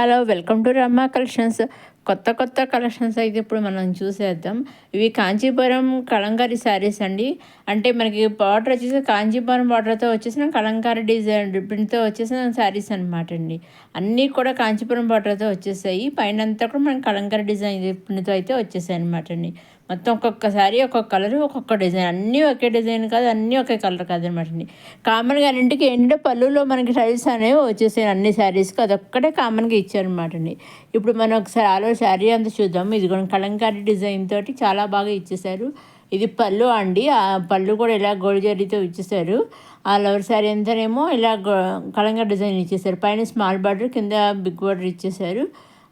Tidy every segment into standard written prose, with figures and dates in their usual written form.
Hello welcome to రమ్మ collections. కొత్త collections అయితే ఇప్పుడు మనం చూసేద్దాం. ఇవి కాంచీపురం కలంకారీ శారీస్ అండి. అంటే మనకి బార్డర్ వచ్చేసి కాంచీపురం బార్డర్తో వచ్చేసిన కలంకారీ డిజైన్ ప్రింట్తో వచ్చేసిన శారీస్ అనమాట అండి. అన్నీ కూడా కాంచీపురం బార్డర్తో వచ్చేసాయి. పైన అంతా కూడా మనకి కలంకారీ డిజైన్ ప్రింట్తో అయితే వచ్చేసాయి అనమాట అండి. మొత్తం ఒక్కొక్కసారి ఒక్కొక్క కలర్ ఒక్కొక్క డిజైన్, అన్నీ ఒకే డిజైన్ కాదు, అన్నీ ఒకే కలర్ కాదనమాట అండి. కామన్గా అన్నింటికి ఏంటంటే పళ్ళులో మనకి టైల్స్ అనేవి వచ్చేసాయి అన్ని శారీస్కి, అదొక్కటే కామన్గా ఇచ్చారనమాట అండి. ఇప్పుడు మనం ఒకసారి ఆలో శారీ అంతా చూద్దాం. ఇది కూడా కలంకారీ డిజైన్ తోటి చాలా బాగా ఇచ్చేసారు. ఇది పళ్ళు అండి. ఆ పళ్ళు కూడా ఇలా గోల్డ్ జరీతో ఇచ్చేసారు. ఆ లవర్ శారీ అంతానేమో ఇలా కలంకారీ డిజైన్ ఇచ్చేసారు. పైన స్మాల్ బార్డర్, కింద బిగ్ బార్డర్ ఇచ్చేసారు.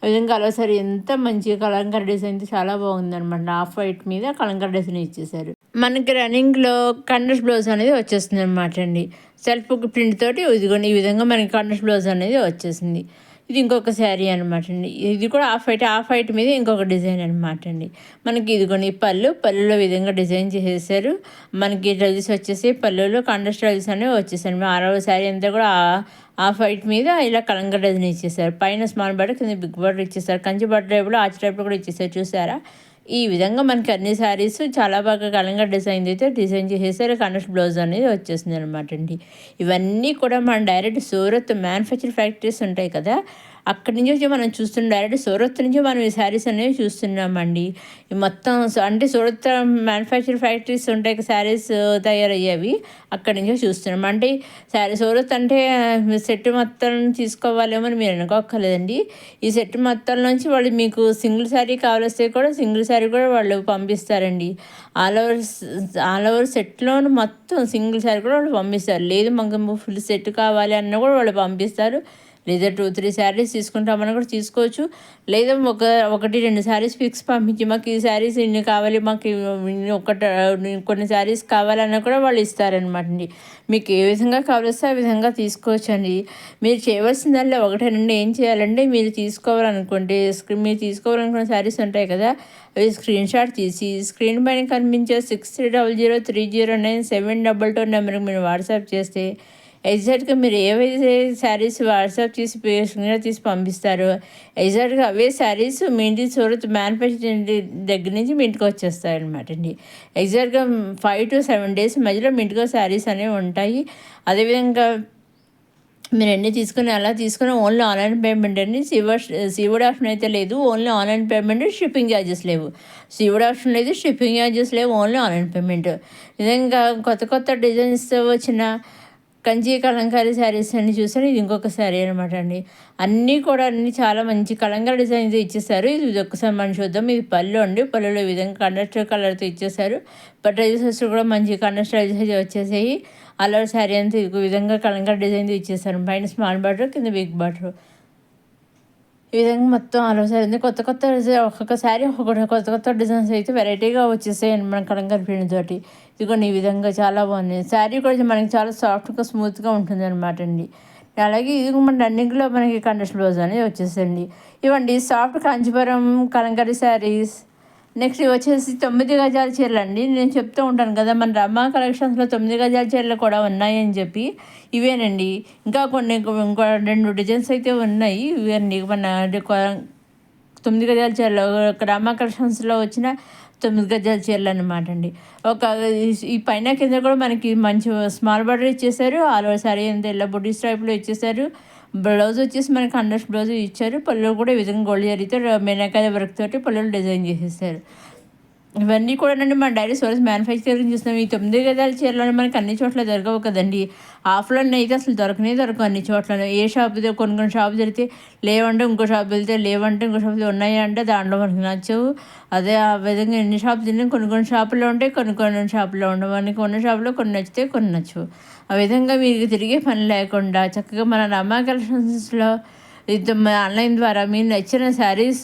ఆ విధంగా అలసరి ఎంత మంచి కలంకారీ డిజైన్ చాలా బాగుందనమాట. ఆఫ్ వైట్ మీద కలంకారీ డిజైన్ ఇచ్చేసారు. మనకి రన్నింగ్లో కండస్ బ్లౌజ్ అనేది వచ్చేస్తుంది అనమాట అండి. సెల్ఫ్ ప్రింట్ తోటి ఇదిగోండి ఈ విధంగా మనకి కండస్ బ్లౌజ్ అనేది వచ్చేసింది. ఇది ఇంకొక శారీ అనమాట అండి. ఇది కూడా ఆఫ్ వైట్ మీద ఇంకొక డిజైన్ అనమాట అండి. మనకి ఇదిగోండి పళ్ళులో విధంగా డిజైన్ చేసేసారు. మనకి డ్రెస్సెస్ వచ్చేసి పళ్ళులో కండస్ డ్రెస్సెస్ అనేవి వచ్చేసాయి. 6వ శారీ అంతా కూడా ఆఫ్ వైట్ మీద ఇలా కలంకారీ డిజైన్ ఇచ్చేసారు. పైన స్మాల్ బార్డర్, కింద బిగ్ బార్డర్ ఇచ్చేసారు. కంచి బార్డర్ టైప్లో ఆర్చ్ టైప్లో కూడా ఇచ్చేసారు. చూసారా? ఈ విధంగా మనకి అన్ని శారీస్ చాలా బాగా కలంకారీ డిజైన్ అయితే డిజైన్ చేసేసారు. కండస్ బ్లౌజ్ అనేది వచ్చేసింది అనమాట అండి. ఇవన్నీ కూడా మన డైరెక్ట్ సూరత్ మ్యానుఫ్యాక్చర్ ఫ్యాక్టరీస్ ఉంటాయి కదా, అక్కడి నుంచి వచ్చి మనం చూస్తున్నాం. డైరెక్ట్ సూరత్ నుంచి మనం ఈ శారీస్ అనేవి చూస్తున్నామండి. మొత్తం అంటే సూరత్ మ్యానుఫ్యాక్చర్ ఫ్యాక్టరీస్ ఉంటాయి, శారీస్ తయారయ్యేవి అక్కడి నుంచో చూస్తున్నాం. అంటే సూరత్ అంటే సెట్ మొత్తం తీసుకోవాలేమో అని మీరు అనుకోక్కర్లేదండి. ఈ సెట్ మొత్తం నుంచి వాళ్ళు మీకు సింగిల్ శారీ కావాల్స్తే కూడా సింగిల్ శారీ కూడా వాళ్ళు పంపిస్తారండి. ఆల్ ఓవర్ సెట్లో మొత్తం సింగిల్ శారీ కూడా వాళ్ళు పంపిస్తారు. లేదు మాకు ఫుల్ సెట్ కావాలి అన్న కూడా వాళ్ళు పంపిస్తారు. లేదా 2-3 శారీస్ తీసుకుంటామని కూడా తీసుకోవచ్చు. లేదా 1-2 శారీస్ ఫిక్స్ పంపించి మాకు ఈ శారీస్ ఇన్ని కావాలి, మాకు కొన్ని శారీస్ కావాలన్నా కూడా వాళ్ళు ఇస్తారనమాట అండి. మీకు ఏ విధంగా కావాల్స్తే ఆ విధంగా తీసుకోవచ్చు అండి. మీరు చేయవలసిందల్లా ఒకటేనండి. ఏం చేయాలంటే మీరు తీసుకోవాలనుకున్న శారీస్ ఉంటాయి కదా, అవి స్క్రీన్ షాట్ తీసి స్క్రీన్ పైన కనిపించే 6300309722 నెంబర్కి మీరు వాట్సాప్ చేస్తే ఎగ్జాక్ట్గా మీరు ఏవైతే శారీస్ వాట్సాప్ చేసి స్క్రీన్ తీసి పంపిస్తారో ఎగ్జాక్ట్గా అవే శారీస్ మీ ఇంటి సూరత్ మ్యానుఫ్యాక్చరింగ్ దగ్గర నుంచి మీ ఇంటికి వచ్చేస్తాయి అనమాట అండి. ఎగ్జాక్ట్గా 5 to 7 days మధ్యలో మీ ఇంటికి శారీస్ అనేవి ఉంటాయి. అదేవిధంగా మీరు అన్నీ అలా తీసుకుని ఓన్లీ ఆన్లైన్ పేమెంట్ అండి. సీవుడ్ ఆప్షన్ అయితే లేదు. Only online payment, shipping charges లేవు. సీవుడ్ ఆప్షన్ లేదు, షిప్పింగ్ ఛార్జెస్ లేవు, ఓన్లీ ఆన్లైన్ పేమెంట్. విధంగా కొత్త డిజైన్స్ వచ్చిన కంచి కలంకారీ శారీస్ అన్ని చూసాను. ఇది ఇంకొక శారీ అనమాట అండి. అన్నీ చాలా మంచి కలంకారీ డిజైన్స్ ఇచ్చేసారు. ఇది ఒక్కసారి మనం చూద్దాం. ఇది పళ్ళు అండి. పళ్ళులో ఈ విధంగా కండస్టర్ కలర్తో ఇచ్చేసారు. బట్ డ్రెస్సెస్ కూడా మంచి కండస్టర్ వచ్చేసాయి. అలా శారీ అంతా ఈ విధంగా కలంకారీ డిజైన్తో ఇచ్చేసారు. పైన స్మాల్ బార్డర్, కింద బిగ్ బార్డర్. ఈ విధంగా మొత్తం ఆలోచన కొత్త డిజైన్, ఒక్కొక్క శారీ కొత్త డిజైన్స్ అయితే వెరైటీగా వచ్చేసాయి మన కలంకారీ ప్రింట్ తోటి. ఇదిగోండి ఈ విధంగా చాలా బాగుంది. శారీ కూడా మనకి చాలా సాఫ్ట్గా స్మూత్గా ఉంటుంది అనమాట అండి. అలాగే ఇది మన రన్నింగ్లో మనకి కండస్ బ్లౌజ్ అనేది వచ్చేసండి. ఇవ్వండి సాఫ్ట్ కాంచీపురం కలంకారీ శారీస్. నెక్స్ట్ వచ్చేసి 9 గజాల చీరలు అండి. నేను చెప్తూ ఉంటాను కదా, మన రమా కలెక్షన్స్లో 9 గజాల చీరలు కూడా ఉన్నాయని చెప్పి. ఇవేనండి. ఇంకా ఇంకో 2 డిజైన్స్ అయితే ఉన్నాయి. ఇవన్నీ మన 9 గజాల చీరలు రమా కలెక్షన్స్లో వచ్చిన 9 గజాల చీరలు అనమాట అండి. ఈ పైన కింద కూడా మనకి మంచి స్మాల్ బార్డర్ ఇచ్చేసారు. ఆల్ ఓవర్ శారీ అంతా ఇలా బుడ్డీస్ టైప్లో ఇచ్చేసారు. బ్లౌజ్ వచ్చేసి మనకి కండస్ బ్లౌజ్ ఇచ్చారు. పళ్ళు కూడా ఈ విధంగా గోల్డ్ జరీతో మెనకాయ వర్క్ తోటి పళ్ళు డిజైన్ చేసేసారు. ఇవన్నీ కూడా మన డైరెక్ట్ సోర్స్ మ్యానుఫ్యాక్చరింగ్ చూస్తున్నాం. ఈ 9 గజాల చీరలు మనకి అన్ని చోట్ల దొరకవు కదండి. ఆఫ్లైన్ అయితే అసలు దొరకవు అన్ని చోట్ల. ఏ షాప్ కొన్ని షాప్ జరిగితే లేవంటే ఇంకో షాప్ వెళ్తే లేవంటే ఇంకో షాప్లో ఉన్నాయి అంటే దాంట్లో మనకి నచ్చవు. అదే ఆ విధంగా ఎన్ని షాప్స్ తిన్నా కొన్ని షాపుల్లో ఉంటాయి, కొన్ని షాపుల్లో ఉండవు. మనకి కొన్ని షాపులో కొన్ని నచ్చితే కొన్ని నచ్చవు. ఆ విధంగా మీకు తిరిగే పని లేకుండా చక్కగా మన రమా కలెక్షన్స్లో ఆన్లైన్ ద్వారా మీరు నచ్చిన శారీస్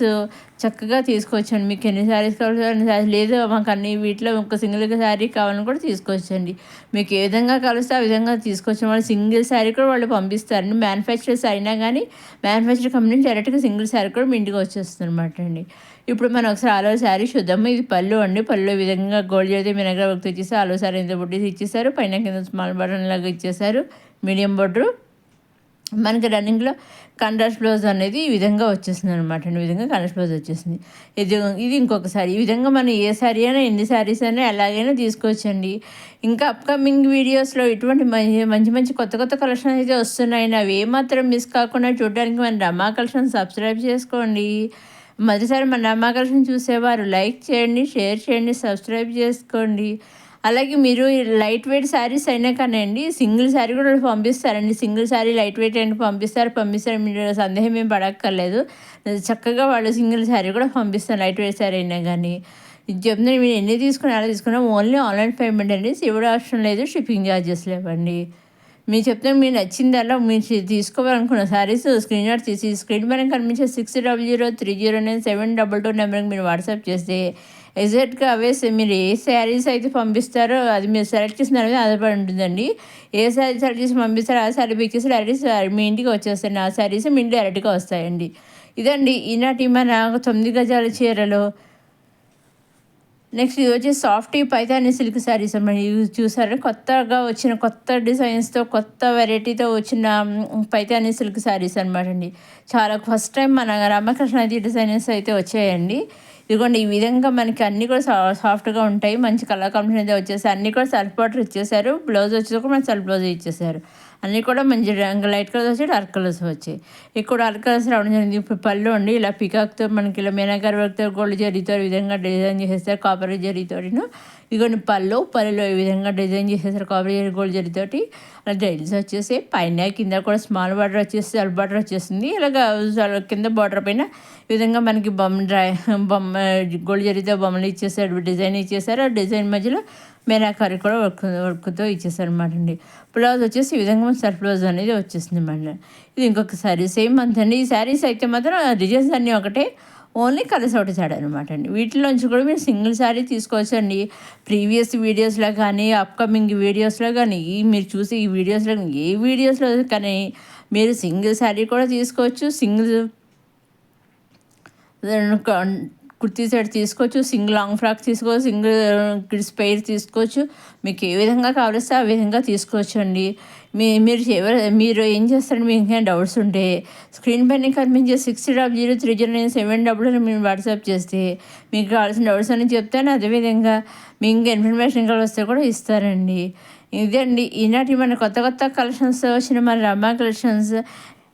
చక్కగా తీసుకోవచ్చండి. మీకు ఎన్ని శారీస్ కావాలి లేదు మాకు అన్ని వీటిలో ఒక సింగిల్గా శారీ కావాలని కూడా తీసుకోవచ్చండి. మీకు ఏ విధంగా కావలిస్తే ఆ విధంగా తీసుకోవచ్చు. వాళ్ళు సింగిల్ శారీ కూడా వాళ్ళు పంపిస్తారండి. మ్యానుఫ్యాక్చరర్స్ అయినా కానీ మ్యానుఫ్యాక్చర్ కంపెనీ డైరెక్ట్గా సింగిల్ శారీ కూడా మీ ఇంటికి వచ్చేస్తుంది అనమాట అండి. ఇప్పుడు మనం ఒకసారి ఆలో శారీ చూద్దాము. ఇది పళ్ళు అండి. పళ్ళు విధంగా గోల్డ్ అయితే మీ దగ్గర వర్క్ ఇచ్చేసి ఆలో శారీ ఎంత బుడ్డీస్ ఇచ్చేసారు. పైన కింద స్మాల్ బటన్ లాగా ఇచ్చేసారు. మీడియం బొడ్రు మనకి రన్నింగ్లో కాంట్రాస్ట్ బ్లౌజ్ అనేది ఈ విధంగా వచ్చేస్తుంది అనమాట. ఈ విధంగా కాంట్రాస్ట్ బ్లౌజ్ వచ్చేసింది. ఇది ఇంకొక సారీ. ఈ విధంగా మనం ఏ సారీ అయినా ఎన్ని సారీస్ అయినా ఎలాగైనా తీసుకోవచ్చండి. ఇంకా అప్కమింగ్ వీడియోస్లో ఇటువంటి మంచి మంచి కొత్త కొత్త కలెక్షన్ అయితే వస్తున్నాయి. అవి ఏమాత్రం మిస్ కాకుండా చూడడానికి మన రమా కలెక్షన్ సబ్స్క్రైబ్ చేసుకోండి. మొదటిసారి మన రమా కలెక్షన్ చూసేవారు లైక్ చేయండి, షేర్ చేయండి, సబ్స్క్రైబ్ చేసుకోండి. అలాగే మీరు లైట్ వెయిట్ శారీస్ అయినా కానివ్వండి, సింగిల్ శారీ కూడా పంపిస్తారండి. సింగిల్ శారీ లైట్ వెయిట్ అని పంపిస్తారు. మీరు సందేహం ఏం పడక్కర్లేదు. చక్కగా వాళ్ళు సింగిల్ శారీ కూడా పంపిస్తారు, లైట్ వెయిట్ శారీ అయినా కానీ. ఇది చెప్తున్నా, మీరు ఎన్ని తీసుకున్నా అలా తీసుకున్నా ఓన్లీ ఆన్లైన్ పేమెంట్ అండి. శివుడు అవసరం లేదు, షిప్పింగ్ ఛార్జెస్ లేవండి. మీరు చెప్తే మీరు నచ్చిందల్లా మీరు తీసుకోవాలనుకున్న శారీస్ స్క్రీన్ షాట్ తీసి స్క్రీన్ పైన కనిపించే 6003097222 నెంబర్కి మీరు వాట్సాప్ చేస్తే ఎగ్జాక్ట్గా అవే మీరు ఏ శారీస్ అయితే పంపిస్తారో అది మీరు సెలెక్ట్ చేసిన దాని మీద ఆధారపడి ఉంటుందండి. ఏ శారీ సెలెక్ట్ చేసి పంపిస్తారో ఆ శారీ పిక్ చేసి శారీస్ మీ ఇంటికి వచ్చేస్తాయండి. ఆ శారీస్ మీ ఇంటి డైరెక్ట్గా వస్తాయండి. ఇదండి ఈనాటి మన 9 గజాల చీరలు. నెక్స్ట్ ఇది వచ్చి సాఫ్ట్ పైతాని సిల్క్ శారీస్ అన్నమాట. ఇవి చూసారా, కొత్తగా వచ్చిన కొత్త డిజైన్స్తో కొత్త వెరైటీతో వచ్చిన పైతాని సిల్క్ శారీస్ అనమాట అండి. చాలా ఫస్ట్ టైం మన రామకృష్ణ డిజైనర్స్ అయితే వచ్చాయండి. ఇదిగోండి ఈ విధంగా మనకి అన్నీ కూడా సాఫ్ట్గా ఉంటాయి. మంచి కలర్ కాంబినేషన్ అయితే వచ్చేసాయి. అన్నీ కూడా సెల్ఫ్ బార్డర్ ఇచ్చేసారు. బ్లౌజ్ వచ్చేసి కూడా మనకి సెల్ఫ్ బ్లౌజ్ ఇచ్చేసారు. అన్నీ కూడా మంచి రంగు లైట్ కలర్స్ వచ్చాయి, డార్క్ కలర్స్ వచ్చాయి. ఇక్కడ డార్క్ కలర్స్ రావడం జరిగింది. ఇప్పుడు పళ్ళు అండి ఇలా పికాక్తో మనకి ఇలా మీనాకారి వర్క్తో గోల్డ్ జరీతో ఈ విధంగా డిజైన్ చేసేస్తారు. కాపర్ జరీతోటిను ఇదిగోండి పళ్ళులో ఈ విధంగా డిజైన్ చేసేసారు కాపర్ జరీ గోల్డ్ జరీతోటి. అలా డైల్స్ వచ్చేసి పైన కింద కూడా స్మాల్ బార్డర్ వచ్చేసి సెల్ఫ్ బార్డర్ వచ్చేసింది. ఇలాగ కింద బార్డర్ పైన ఈ విధంగా మనకి బొమ్మ గోల్డ్ జరీతో బొమ్మలు ఇచ్చేసారు, డిజైన్ ఇచ్చేసారు. ఆ డిజైన్ మధ్యలో మీనాకారి కూడా వర్క్తో ఇచ్చేసారు అనమాట అండి. బ్లౌజ్ వచ్చేసి ఈ విధంగా సెల్ఫ్ బ్లౌజ్ అనేది వచ్చేసింది అన్నమాట. ఇది ఇంకొక శారీ సేమ్ అంతండి. ఈ శారీస్ అయితే మాత్రం డిజైన్స్ అన్నీ ఒకటే, ఓన్లీ కలర్స్ ఒకటి తేడా అనమాట అండి. వీటిలోంచి కూడా మీరు సింగిల్ శారీ తీసుకోవచ్చు అండి. ప్రీవియస్ వీడియోస్లో కానీ అప్కమింగ్ వీడియోస్లో కానీ మీరు చూసి ఈ వీడియోస్లో ఏ వీడియోస్లో కానీ మీరు సింగిల్ శారీ కూడా తీసుకోవచ్చు, సింగిల్ కుర్తీ సెట్ తీసుకోవచ్చు, సింగిల్ లాంగ్ ఫ్రాక్ తీసుకోవచ్చు, సింగిల్ కిడ్స్ పెయిర్ తీసుకోవచ్చు. మీకు ఏ విధంగా కావలిస్తే ఆ విధంగా తీసుకోవచ్చు అండి. మీరు ఏం చేస్తారంటే మీకు ఇంకా డౌట్స్ ఉంటే స్క్రీన్ పైన కనిపించే 6003097222 మీరు వాట్సాప్ చేస్తే మీకు కావాల్సిన డౌట్స్ అని చెప్తాను. అదేవిధంగా మీకు ఇంకా ఇన్ఫర్మేషన్ కావాల్సి కూడా ఇస్తారండి. ఇదండి ఈనాటి మన కొత్త కొత్త కలెక్షన్స్ వచ్చిన మన రమా కలెక్షన్స్.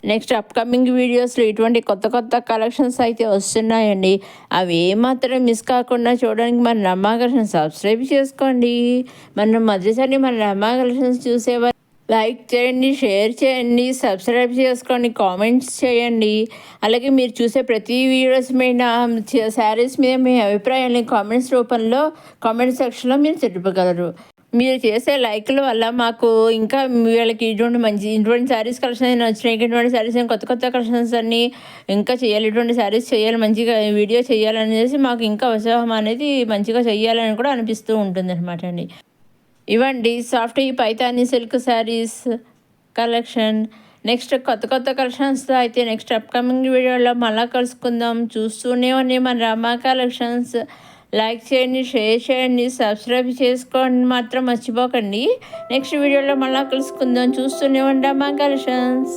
నెక్స్ట్ అప్కమింగ్ వీడియోస్లో ఇటువంటి కొత్త కొత్త కలెక్షన్స్ అయితే వస్తున్నాయండి. అవి ఏమాత్రం మిస్ కాకుండా చూడడానికి మన రమా కలెక్షన్స్ సబ్స్క్రైబ్ చేసుకోండి. మనం మొదటిసారి మన రమా కలెక్షన్స్ చూసేవారు లైక్ చేయండి, షేర్ చేయండి, సబ్స్క్రైబ్ చేసుకోండి, కామెంట్స్ చేయండి. అలాగే మీరు చూసే ప్రతి వీడియోస్ మీద శారీస్ మీద మీ అభిప్రాయాన్ని కామెంట్స్ రూపంలో కామెంట్ సెక్షన్లో మీరు తెలుపగలరు. మీరు చేసే లైక్ల వల్ల మాకు ఇంకా వీళ్ళకి ఇటువంటి శారీస్ కలెక్షన్ వచ్చినాయి, ఇటువంటి శారీస్ కొత్త కొత్త కలెక్షన్స్ అన్నీ ఇంకా చేయాలి, ఇటువంటి శారీస్ చేయాలి, మంచిగా వీడియో చేయాలనేసి మాకు ఇంకా ఉత్సాహం అనేది మంచిగా చేయాలని కూడా అనిపిస్తూ ఉంటుంది అనమాట అండి. ఇవ్వండి soft Paithani silk saris collection. Next కొత్త కొత్త కలెక్షన్స్తో అయితే నెక్స్ట్ అప్కమింగ్ వీడియోలో మళ్ళీ కలుసుకుందాం. చూస్తూనే ఉన్నాయి మన రమా కలెక్షన్స్. లైక్ చేయండి, షేర్ చేయండి, సబ్స్క్రైబ్ చేసుకోండి మాత్రం మర్చిపోకండి. నెక్స్ట్ వీడియోలో మళ్ళీ కలుసుకుందాం. చూస్తూనే ఉంటాం మా కలెక్షన్స్.